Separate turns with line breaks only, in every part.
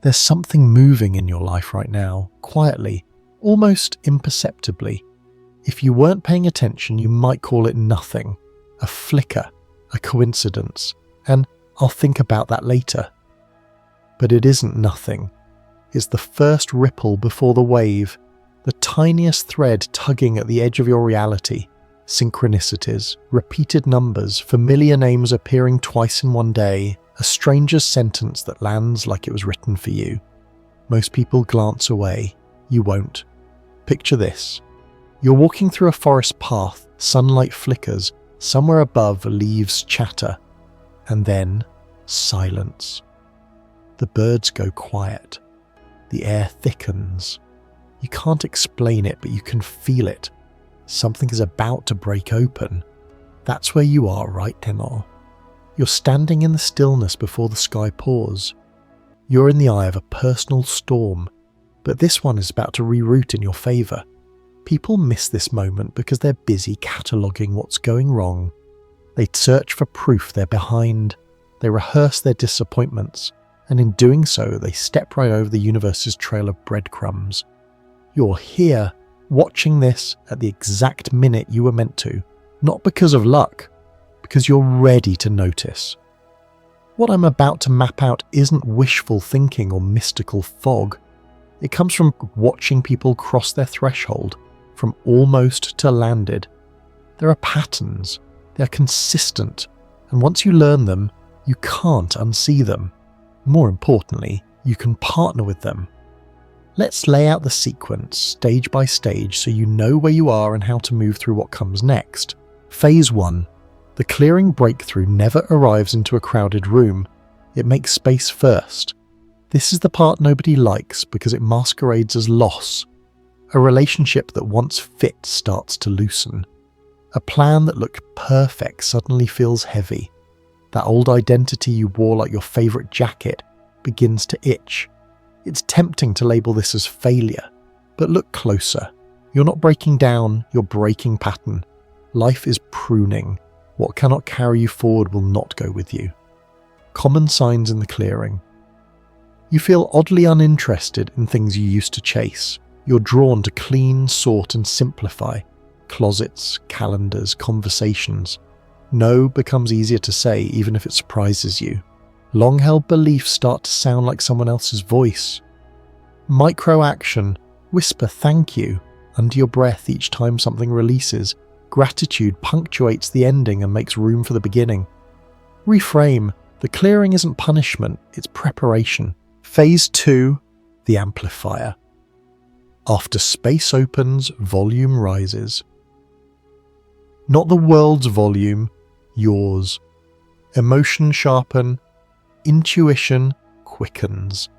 There's something moving in your life right now, quietly, almost imperceptibly. If you weren't paying attention, you might call it nothing, a flicker, a coincidence, and I'll think about that later. But it isn't nothing. It's the first ripple before the wave, the tiniest thread tugging at the edge of your reality. Synchronicities, repeated numbers, familiar names appearing twice in one day, a stranger's sentence that lands like it was written for you. Most people glance away. You won't. Picture this. You're walking through a forest path, sunlight flickers, somewhere above leaves chatter, and then silence. The birds go quiet. The air thickens. You can't explain it, but you can feel it. Something is about to break open. That's where you are right now. You're standing in the stillness before the sky pours. You're in the eye of a personal storm, but this one is about to reroute in your favour. People miss this moment because they're busy cataloguing what's going wrong. They search for proof they're behind. They rehearse their disappointments, and in doing so, they step right over the universe's trail of breadcrumbs. You're here, watching this at the exact minute you were meant to, not because of luck, because you're ready to notice. What I'm about to map out isn't wishful thinking or mystical fog. It comes from watching people cross their threshold, from almost to landed. There are patterns, they're consistent, and once you learn them, you can't unsee them. More importantly, you can partner with them. Let's lay out the sequence stage by stage so you know where you are and how to move through what comes next. Phase 1. The clearing breakthrough never arrives into a crowded room. It makes space first. This is the part nobody likes because it masquerades as loss. A relationship that once fit starts to loosen. A plan that looked perfect suddenly feels heavy. That old identity you wore like your favourite jacket begins to itch. It's tempting to label this as failure, but look closer. You're not breaking down, you're breaking pattern. Life is pruning. What cannot carry you forward will not go with you. Common signs in the clearing. You feel oddly uninterested in things you used to chase. You're drawn to clean, sort and simplify. Closets, calendars, conversations. No becomes easier to say even if it surprises you. Long-held beliefs start to sound like someone else's voice. Micro-action. Whisper thank you under your breath each time something releases. Gratitude punctuates the ending and makes room for the beginning. Reframe. The clearing isn't punishment, it's preparation. Phase 2. The amplifier. After space opens, volume rises. Not the world's volume, yours. Emotion sharpen, intuition quickens.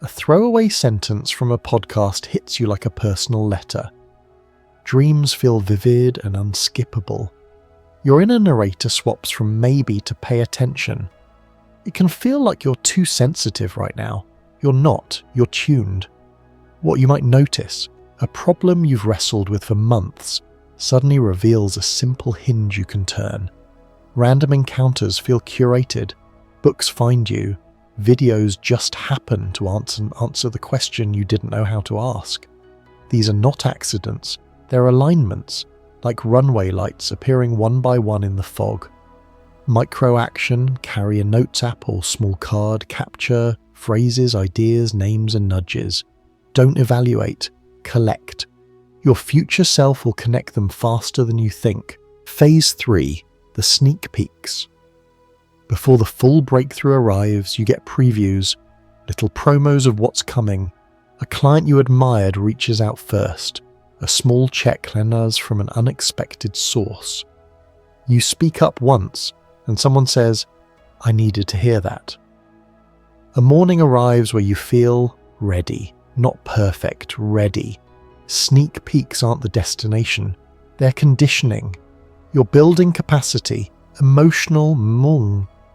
A throwaway sentence from a podcast hits you like a personal letter. Dreams feel vivid and unskippable. Your inner narrator swaps from maybe to pay attention. It can feel like you're too sensitive right now. You're not, you're tuned. What you might notice, a problem you've wrestled with for months, suddenly reveals a simple hinge you can turn. Random encounters feel curated. Books find you. Videos just happen to answer the question you didn't know how to ask. These are not accidents. They're alignments, like runway lights appearing one by one in the fog. Micro-action, carry a notes app or small card, capture phrases, ideas, names and nudges. Don't evaluate, collect. Your future self will connect them faster than you think. Phase 3. The sneak peeks. Before the full breakthrough arrives, you get previews, little promos of what's coming. A client you admired reaches out first. A small check lands from an unexpected source. You speak up once, and someone says, "I needed to hear that." A morning arrives where you feel ready, not perfect, ready. Sneak peeks aren't the destination, they're conditioning. You're building capacity, emotional,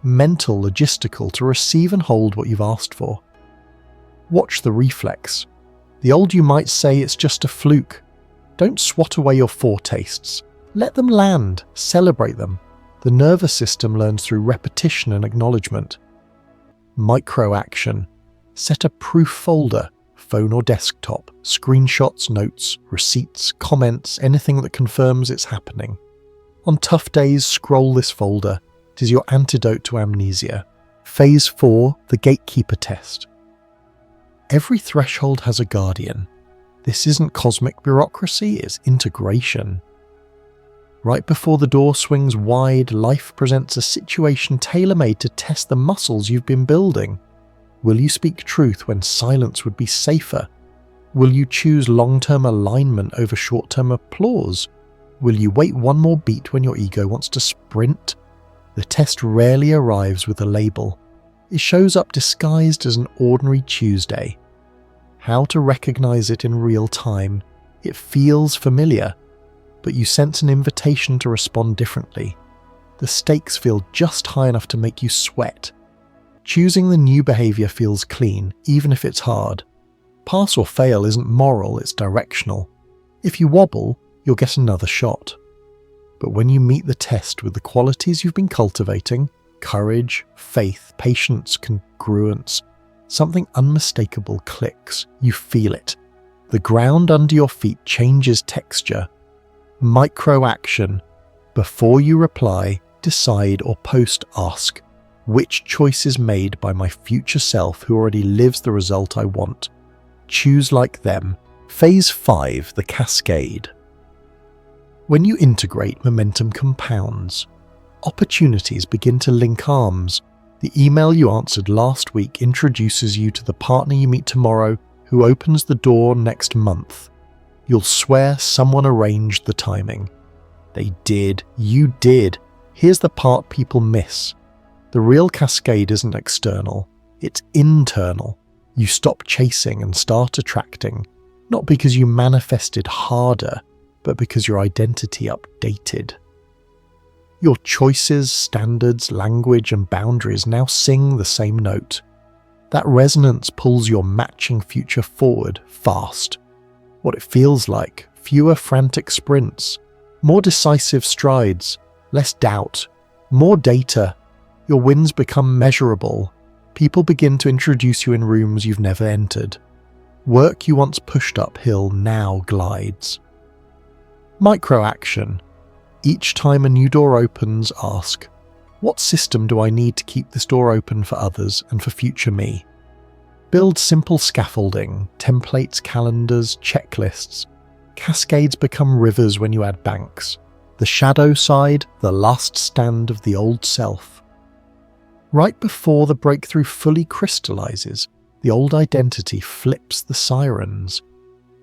mental, logistical, to receive and hold what you've asked for. Watch the reflex. The old you might say it's just a fluke. Don't swat away your foretastes. Let them land, celebrate them. The nervous system learns through repetition and acknowledgement. Micro-action. Set a proof folder, phone or desktop, screenshots, notes, receipts, comments, anything that confirms it's happening. On tough days, scroll this folder. It is your antidote to amnesia. Phase 4, the gatekeeper test. Every threshold has a guardian. This isn't cosmic bureaucracy, it's integration. Right before the door swings wide, life presents a situation tailor-made to test the muscles you've been building. Will you speak truth when silence would be safer? Will you choose long-term alignment over short-term applause? Will you wait one more beat when your ego wants to sprint? The test rarely arrives with a label. It shows up disguised as an ordinary Tuesday. How to recognize it in real time? It feels familiar, but you sense an invitation to respond differently. The stakes feel just high enough to make you sweat. Choosing the new behavior feels clean, even if it's hard. Pass or fail isn't moral, it's directional. If you wobble, you'll get another shot. But when you meet the test with the qualities you've been cultivating, courage, faith, patience, congruence, something unmistakable clicks. You feel it. The ground under your feet changes texture. Micro-action. Before you reply, decide, or post, ask, which choice is made by my future self who already lives the result I want? Choose like them. Phase 5, the cascade. When you integrate, momentum compounds. Opportunities begin to link arms. The email you answered last week introduces you to the partner you meet tomorrow who opens the door next month. You'll swear someone arranged the timing. They did. You did. Here's the part people miss. The real cascade isn't external. It's internal. You stop chasing and start attracting, not because you manifested harder, but because your identity updated. Your choices, standards, language, and boundaries now sing the same note. That resonance pulls your matching future forward fast. What it feels like: fewer frantic sprints, more decisive strides, less doubt, more data. Your wins become measurable. People begin to introduce you in rooms you've never entered. Work you once pushed uphill now glides. Micro-action. Each time a new door opens, ask, what system do I need to keep this door open for others and for future me? Build simple scaffolding, templates, calendars, checklists. Cascades become rivers when you add banks. The shadow side, the last stand of the old self. Right before the breakthrough fully crystallizes, the old identity flips the sirens.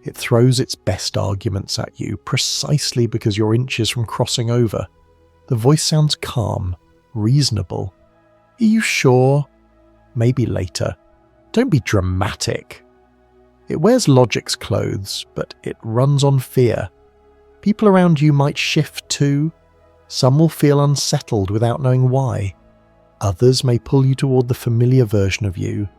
It throws its best arguments at you precisely because you're inches from crossing over. The voice sounds calm, reasonable. Are you sure? Maybe later. Don't be dramatic. It wears logic's clothes, but it runs on fear. People around you might shift too. Some will feel unsettled without knowing why. Others may pull you toward the familiar version of you.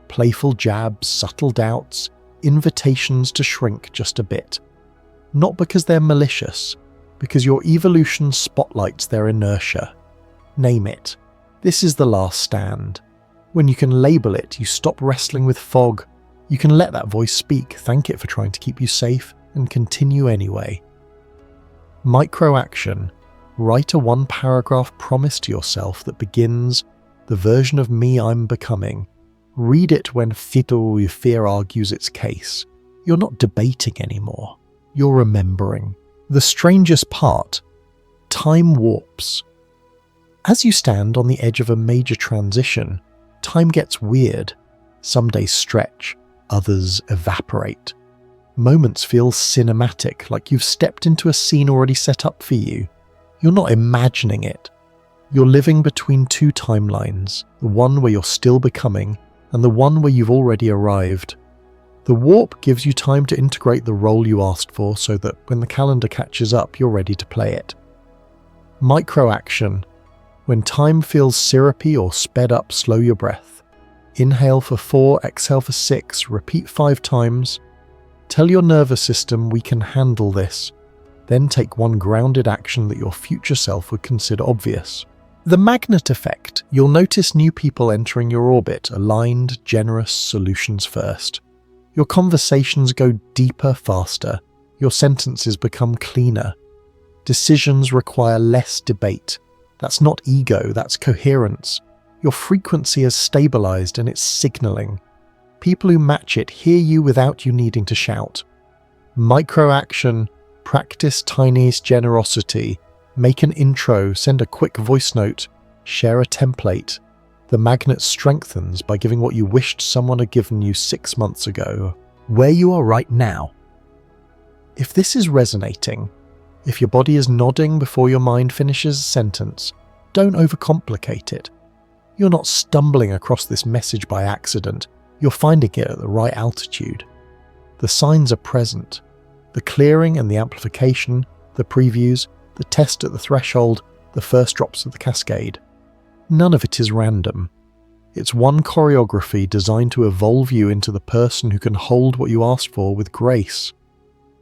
Playful jabs, subtle doubts, invitations to shrink just a bit. Not because they're malicious, because your evolution spotlights their inertia. Name it. This is the last stand. When you can label it, you stop wrestling with fog. You can let that voice speak, thank it for trying to keep you safe, and continue anyway. Micro-action. Write a one-paragraph promise to yourself that begins, the version of me I'm becoming. Read it when fear argues its case. You're not debating anymore. You're remembering. The strangest part, time warps. As you stand on the edge of a major transition, time gets weird. Some days stretch, others evaporate. Moments feel cinematic, like you've stepped into a scene already set up for you. You're not imagining it. You're living between two timelines, the one where you're still becoming, and the one where you've already arrived. The warp gives you time to integrate the role you asked for so that when the calendar catches up, you're ready to play it. Micro-action. When time feels syrupy or sped up, slow your breath. Inhale for 4, exhale for 6, repeat 5 times. Tell your nervous system we can handle this. Then take one grounded action that your future self would consider obvious. The magnet effect. You'll notice new people entering your orbit, aligned, generous, solutions first. Your conversations go deeper faster. Your sentences become cleaner. Decisions require less debate. That's not ego, that's coherence. Your frequency is stabilized and it's signaling. People who match it hear you without you needing to shout. Micro-action, practice tiniest generosity, make an intro, send a quick voice note, share a template. The magnet strengthens by giving what you wished someone had given you 6 months ago, where you are right now. If this is resonating, if your body is nodding before your mind finishes a sentence, don't overcomplicate it. You're not stumbling across this message by accident, you're finding it at the right altitude. The signs are present. The clearing and the amplification, the previews, the test at the threshold, the first drops of the cascade. None of it is random. It's one choreography designed to evolve you into the person who can hold what you asked for with grace.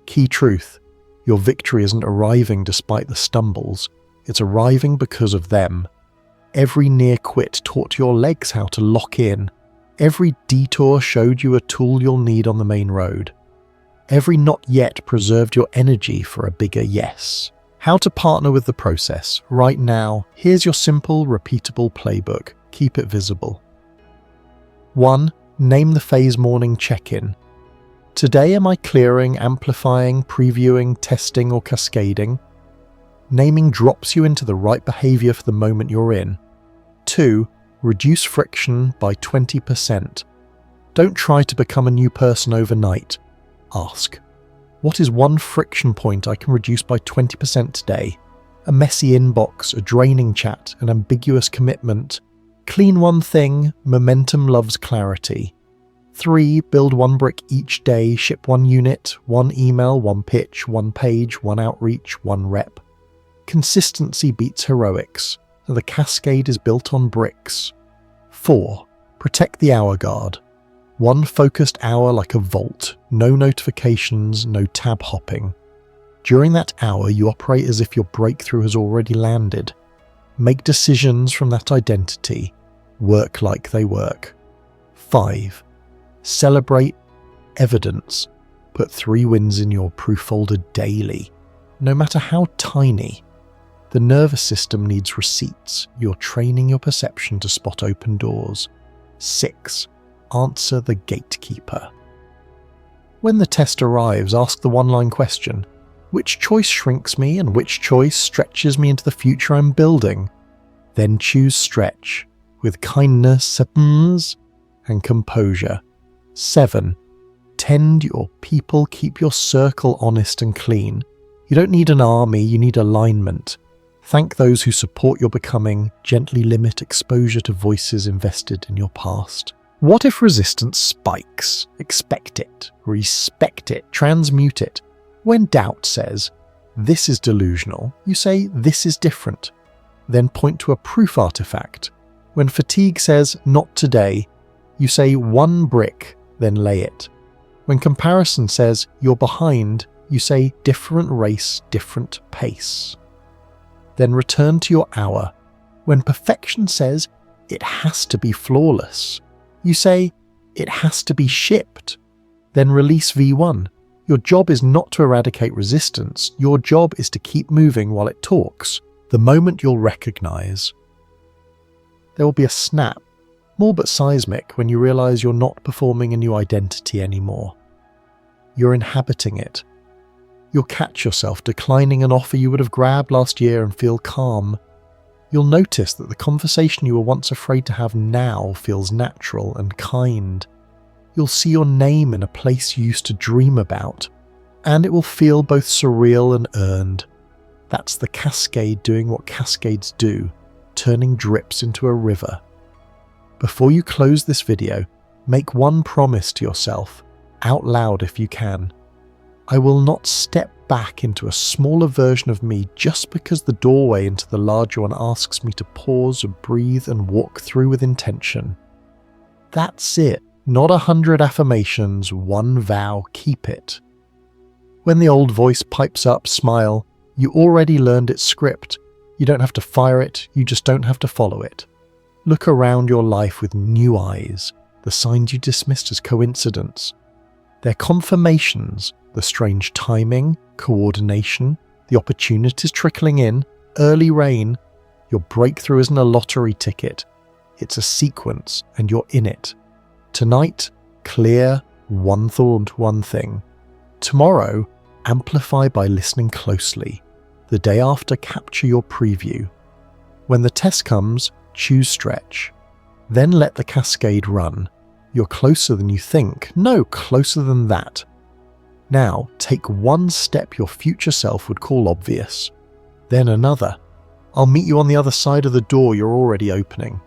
Key truth: your victory isn't arriving despite the stumbles, it's arriving because of them. Every near quit taught your legs how to lock in. Every detour showed you a tool you'll need on the main road. Every not yet preserved your energy for a bigger yes. How to partner with the process. Right now, here's your simple, repeatable playbook. Keep it visible. 1. Name the phase morning check-in. Today, am I clearing, amplifying, previewing, testing, or cascading? Naming drops you into the right behavior for the moment you're in. 2. Reduce friction by 20%. Don't try to become a new person overnight. Ask, what is one friction point I can reduce by 20% today? A messy inbox, a draining chat, an ambiguous commitment. Clean one thing, momentum loves clarity. 3. Build one brick each day, ship one unit, one email, one pitch, one page, one outreach, one rep. Consistency beats heroics, and the cascade is built on bricks. 4. Protect the hour guard. One focused hour like a vault, no notifications, no tab hopping. During that hour, you operate as if your breakthrough has already landed. Make decisions from that identity. Work like they work. 5. Celebrate evidence. Put 3 wins in your proof folder daily, no matter how tiny. The nervous system needs receipts. You're training your perception to spot open doors. 6. Answer the gatekeeper. When the test arrives, ask the one-line question: which choice shrinks me and which choice stretches me into the future I'm building? Then choose stretch, with kindness and composure. 7. Tend your people, keep your circle honest and clean. You don't need an army, you need alignment. Thank those who support your becoming, gently limit exposure to voices invested in your past. What if resistance spikes? Expect it, respect it, transmute it. When doubt says, this is delusional, you say, this is different. Then point to a proof artifact. When fatigue says, not today, you say, one brick, then lay it. When comparison says, you're behind, you say, different race, different pace. Then return to your hour. When perfection says, it has to be flawless, you say, it has to be shipped. Then release V1. Your job is not to eradicate resistance. Your job is to keep moving while it talks. The moment you'll recognize. There will be a snap, more but seismic, when you realize you're not performing a new identity anymore. You're inhabiting it. You'll catch yourself declining an offer you would have grabbed last year and feel calm. You'll notice that the conversation you were once afraid to have now feels natural and kind. You'll see your name in a place you used to dream about, and it will feel both surreal and earned. That's the cascade doing what cascades do, turning drips into a river. Before you close this video, make one promise to yourself, out loud if you can. I will not step back into a smaller version of me just because the doorway into the larger one asks me to pause, breathe, and walk through with intention. That's it. Not 100 affirmations, one vow, keep it. When the old voice pipes up, smile. You already learned its script. You don't have to fire it, you just don't have to follow it. Look around your life with new eyes, the signs you dismissed as coincidence. They're confirmations, the strange timing, coordination, the opportunities trickling in, early rain. Your breakthrough isn't a lottery ticket. It's a sequence, and you're in it. Tonight, clear, one thought, one thing. Tomorrow, amplify by listening closely. The day after, capture your preview. When the test comes, choose stretch. Then let the cascade run. You're closer than you think. No, closer than that. Now, take one step your future self would call obvious. Then another. I'll meet you on the other side of the door you're already opening.